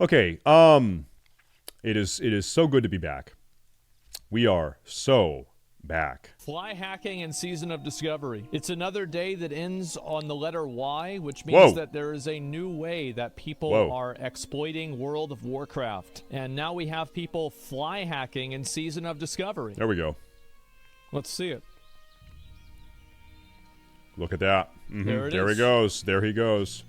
Okay, it is so good to be back. We are so back. Fly hacking and Season of Discovery. It's another day that ends on the letter Y, which means that there is a new way that people are exploiting World of Warcraft. And now we have people fly hacking in Season of Discovery. There we go. Let's see it. Look at that. There he goes. There he goes.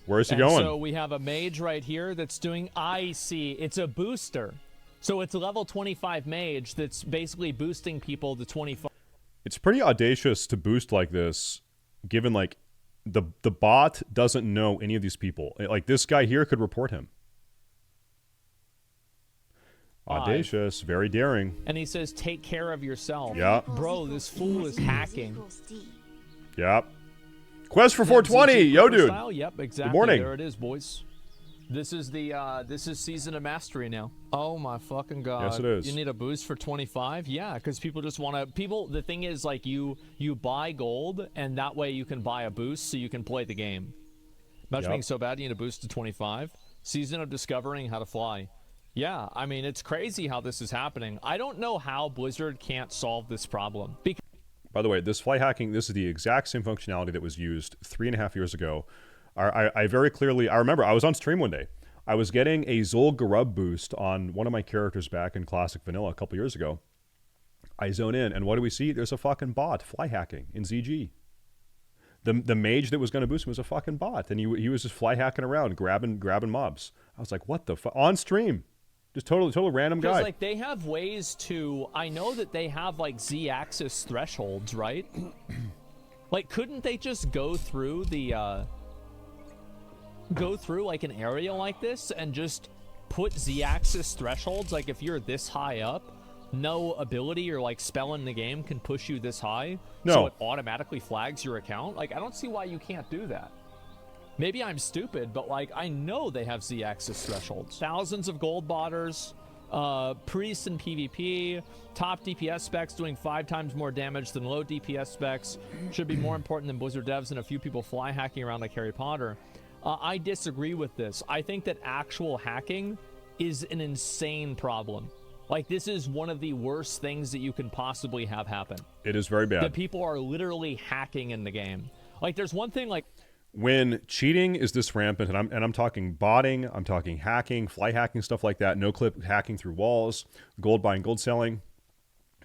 Where's he going? So we have a mage right here that's doing... I see. It's a booster. So it's a level 25 mage that's basically boosting people to 25. It's pretty audacious to boost like this, given like the bot doesn't know any of these people. Like this guy here could report him. Audacious, very daring. And he says, take care of yourself. Yeah. Bro, this fool is hacking. Yep. Quest for 420, yo dude. Style? Yep, exactly. Good morning. There it is, boys. This is the Season of Mastery now. Oh my fucking god. Yes, it is. You need a boost for 25? Yeah, because people just want to... The thing is, like, you buy gold, and that way you can buy a boost so you can play the game. Imagine being so bad you need a boost to 25. Season of Discovering How to Fly. Yeah, I mean, it's crazy how this is happening. I don't know how Blizzard can't solve this problem. By the way, this fly hacking, this is the exact same functionality that was used 3.5 years ago. I very clearly, I remember, I was on stream one day. I was getting a Zul'Gurub boost on one of my characters back in Classic Vanilla a couple years ago. I zone in, and what do we see? There's a fucking bot fly hacking in ZG. The mage that was going to boost him was a fucking bot, and he was just fly hacking around, grabbing mobs. I was like, what the fuck? On stream. Just total random guy. Because, like, they have ways to... I know that they have, like, Z-axis thresholds, right? Like, couldn't they just go through the, like, an area like this and just put Z-axis thresholds? Like, if you're this high up, no ability or, like, spell in the game can push you this high. No. So it automatically flags your account? Like, I don't see why you can't do that. Maybe I'm stupid, but, like, I know they have Z-axis thresholds. Thousands of gold botters, priests in PvP, top DPS specs doing 5 times more damage than low DPS specs. Should be more important than Blizzard devs and a few people fly hacking around like Harry Potter. I disagree with this. I think that actual hacking is an insane problem. Like, this is one of the worst things that you can possibly have happen. It is very bad. That people are literally hacking in the game. Like, there's one thing, like... When cheating is this rampant, and I'm talking botting, I'm talking hacking, fly hacking, stuff like that, no-clip hacking through walls, gold buying, gold selling,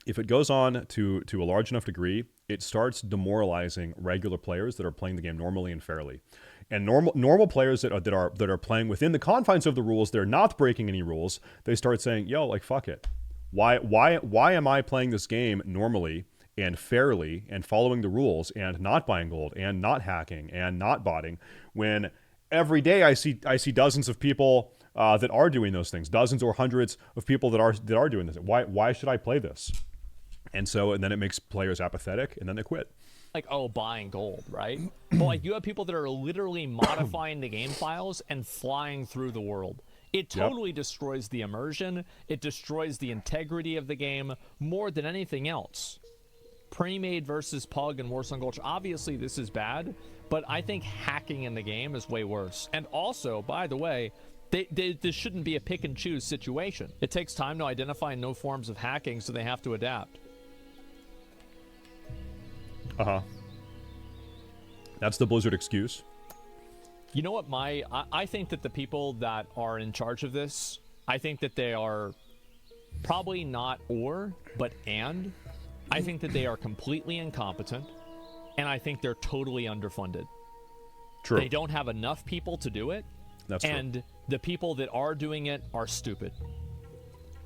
if it goes on to a large enough degree, it starts demoralizing regular players that are playing the game normally and fairly. And normal players that are playing within the confines of the rules, they're not breaking any rules, they start saying, yo, like, fuck it. Why am I playing this game normally and fairly and following the rules and not buying gold and not hacking and not botting when every day I see dozens of people that are doing those things, dozens or hundreds of people that are doing this. Why should I play this? And then it makes players apathetic, and then they quit. Like, oh, buying gold, right? But, like, you have people that are literally modifying the game files and flying through the world. It totally destroys the immersion. It destroys the integrity of the game more than anything else. Pre-made versus Pug and Warsong Gulch. Obviously, this is bad, but I think hacking in the game is way worse. And also, by the way, this shouldn't be a pick-and-choose situation. It takes time to identify no forms of hacking, so they have to adapt. Uh-huh. That's the Blizzard excuse. You know what, I think that the people that are in charge of this, I think that they are probably not but and. I think that they are completely incompetent, and I think they're totally underfunded. True. They don't have enough people to do it, That's and true. The people that are doing it are stupid.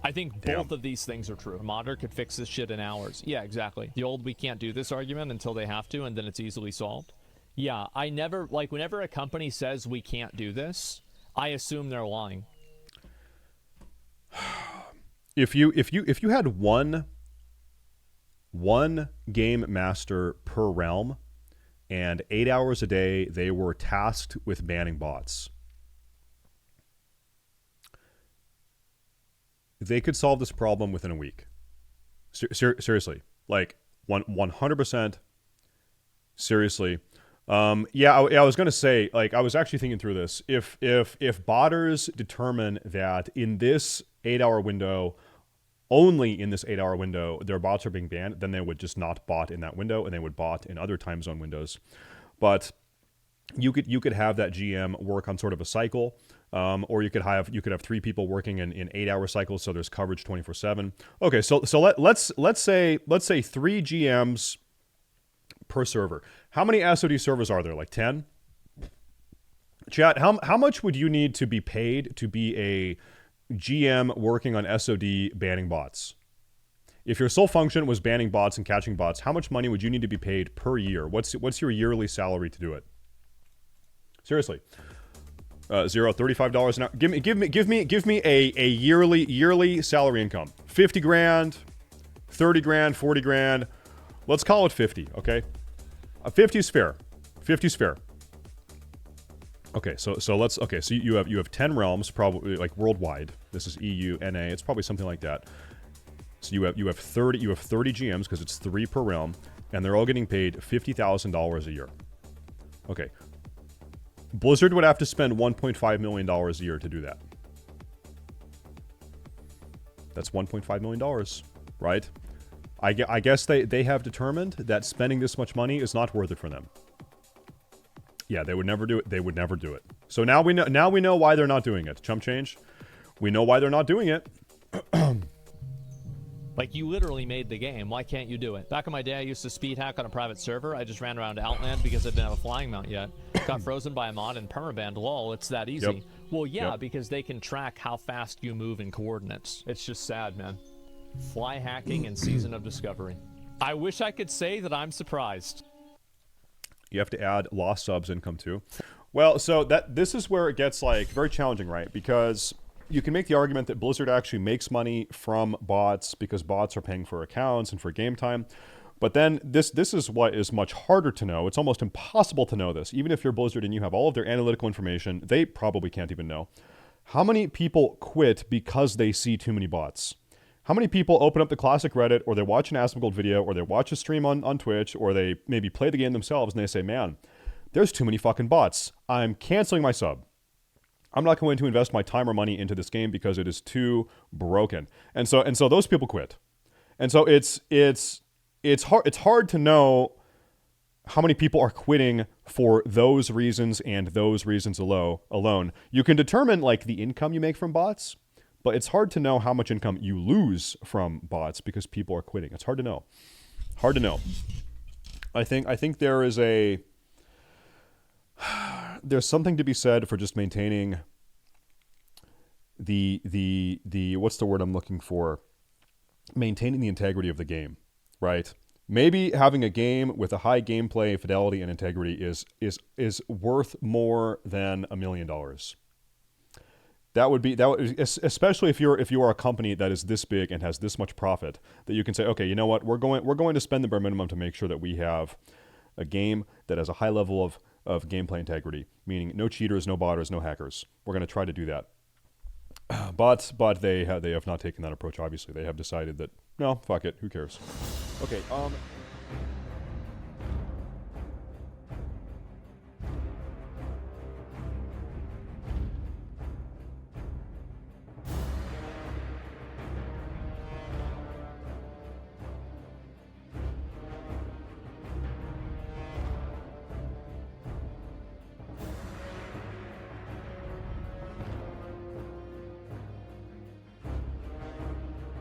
I think both of these things are true. A modder could fix this shit in hours. Yeah, exactly. The old we can't do this argument until they have to, and then it's easily solved. Yeah, I never, like, whenever a company says we can't do this, I assume they're lying. If you had one game master per realm, and 8 hours a day they were tasked with banning bots, they could solve this problem within a week. Seriously, like 100%. Seriously, Yeah, I was gonna say, like, I was actually thinking through this. If botters determine that in this 8-hour window, only in this 8-hour window, their bots are being banned, then they would just not bot in that window, and they would bot in other time zone windows. But you could have that GM work on sort of a cycle, or you could have 3 people working in 8-hour cycles, so there's coverage 24/7. Okay, so let's say 3 GMs per server. How many SOD servers are there? Like 10? Chat, how much would you need to be paid to be a GM working on SOD banning bots? If your sole function was banning bots and catching bots, how much money would you need to be paid per year? What's your yearly salary to do it? Seriously. $0, $35 an hour. Give me a yearly salary income. 50 grand, 30 grand, 40 grand. Let's call it 50, okay? 50 is fair. 50 is fair. Okay, so you have 10 realms, probably like worldwide. This is EU, NA. It's probably something like that. So you have 30 GMs because it's 3 per realm, and they're all getting paid $50,000 a year. Okay. Blizzard would have to spend $1.5 million a year to do that. That's $1.5 million, right? I guess they have determined that spending this much money is not worth it for them. Yeah, they would never do it. They would never do it. So now we know why they're not doing it. Chump change. We know why they're not doing it. Like, you literally made the game. Why can't you do it? Back in my day, I used to speed hack on a private server. I just ran around to Outland because I didn't have a flying mount yet. Got frozen by a mod and permabanned. Lol, it's that easy. Yep. Well, yeah, because they can track how fast you move in coordinates. It's just sad, man. Fly hacking and Season of Discovery. I wish I could say that I'm surprised. You have to add lost subs income too. Well, so this is where it gets like very challenging, right? Because you can make the argument that Blizzard actually makes money from bots because bots are paying for accounts and for game time. But then this is what is much harder to know. It's almost impossible to know this. Even if you're Blizzard and you have all of their analytical information, they probably can't even know. How many people quit because they see too many bots? How many people open up the classic Reddit, or they watch an Asmongold video, or they watch a stream on Twitch, or they maybe play the game themselves and they say, man, there's too many fucking bots. I'm canceling my sub. I'm not going to invest my time or money into this game because it is too broken. And so those people quit. And so it's hard to know how many people are quitting for those reasons and those reasons alone. You can determine like the income you make from bots, but it's hard to know how much income you lose from bots because people are quitting. It's hard to know. Hard to know. I think there is there's something to be said for just maintaining the what's the word I'm looking for? Maintaining the integrity of the game, right? Maybe having a game with a high gameplay fidelity and integrity is worth more than $1 million. That would especially if you are a company that is this big and has this much profit, that you can say, okay, you know what, we're going to spend the bare minimum to make sure that we have a game that has a high level of gameplay integrity, meaning no cheaters, no botters, no hackers. We're going to try to do that. But they have not taken that approach. Obviously, they have decided that no, fuck it, who cares? Okay.